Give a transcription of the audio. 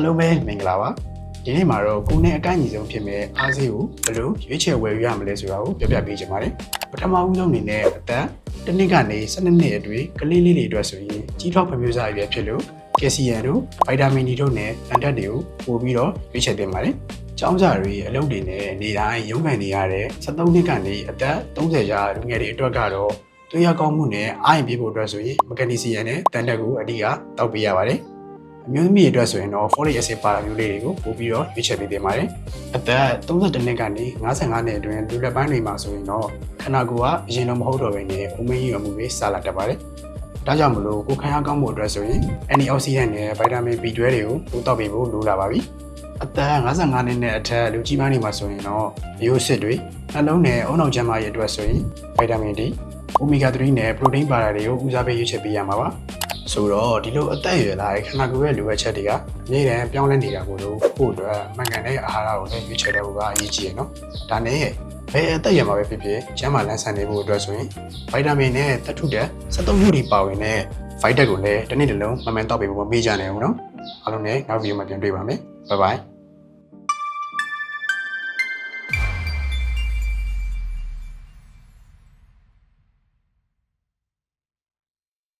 အားလုံးပဲမင်္ဂလာပါဒီနေ့မှာတော့ကိုနဲ့အကိုက်ညီဆုံးဖြစ်မဲ့အားစေးကိုဘယ်လိုရွေးချယ်ဝယ်ယူရမလဲဆိုတာကိုပြပြပေးချင်ပါတယ်ပထမဦးဆုံးအနေနဲ့အသက်တစ်နှစ်ကနေ12နှစ်အတွင်းကလေးလေးတွေအတွက်ဆိုရင်ကြီးထွားဖွံ့ဖြိုးစားရည်ဖြစ်လို့ကယ်ဆီယမ်တို့ဗိုက်တာမင်ဒီတို့နဲ့အန်တက်တွေကိုပို့ပြီးတော့ရွေးချယ်တင်ပါတယ်ကျောင်းစာတွေအလုပ်တွေနဲ့နေတိုင်းရုံးကန်နေရတဲ့73နှစ်ကနေအသက်30ရာလူငယ်တွေအတွက်ကတော့သွေးရကောင်းမှုနဲ့အားရင်ပြေဖို့အတွက်ဆိုရင်မက်ဂနီဆီယမ်နဲ့တန်တက်ကိုအဓိကတောက်ပေးရပါတယ်အမျိုးသမီးတွေအတွက်ဆိုရင်တော့ folic acid ပါတာမျိုးလေးတွေကိုပို့ပြီးတော့ရွေးချယ်ပေးတင်ပါတယ်အသက်32နှစ်ကနေ55နှစ်အတွင်းလူလက်ပိုင်းတွေမှာဆိုရင်တော့ခန္ဓာကိုယ်ကအရင်တော့မဟုတ်တော့ဘဲနဲ့အမင်းကြီးရမှုတွေစားလာတတ်ပါတယ်ဒါကြောင့်မလို့ကိုယ်ခံအားကောင်းဖို့အတွက်ဆိုရင် antioxidant နဲ့ vitamin B12 တွေကိုပို့တောက်ပေးဖို့လိုလာပါပြီအသက်55နှစ်နဲ့အထက်လူကြီးပိုင်းတွေမှာဆိုရင်တော့ရိုးစစ်တွေနှလုံးနဲ့အုံနောက်ကျန်းမာရေးအတွက်ဆိုရင် vitamin D omega 3နဲ့ protein ပါတာတွေကိုဦးစားပေးရွေးချယ်ပေးရမှာပါဆိုတော့ဒီလိုအသက်အရွယ်လာတဲ့ခန္ဓာကိုယ်ရဲ့လိုအပ်ချက်တွေကအမြဲတမ်းပြောင်းလဲနေတာကိုလို့ဖို့အတွက်မှန်ကန်တဲ့အာဟာရကိုလည်းရွေးချယ်တဲ့ဘုရားအရေးကြီးရနော်ဒါနဲ့ဘယ်အသက်အရွယ်မှာပဲဖြစ်ဖြစ်ကျန်းမာလန်းဆန်နေဖို့အတွက်ဆိုရင်ဗိုက်တာမင်နဲ့သတ္ထုဓာတ်73ခုတွေပါဝင်တဲ့ဗိုက်ဓာတ်ကိုလည်းတစ်နေ့တစ်လုံးမှန်မှန်တောက်ပေးဖို့မမေ့ကြနဲ့ဘူးနော်အားလုံးနဲ့နောက်ဗီဒီယိုမှာပြန်တွေ့ပါမယ်ဘိုင်ဘိုင်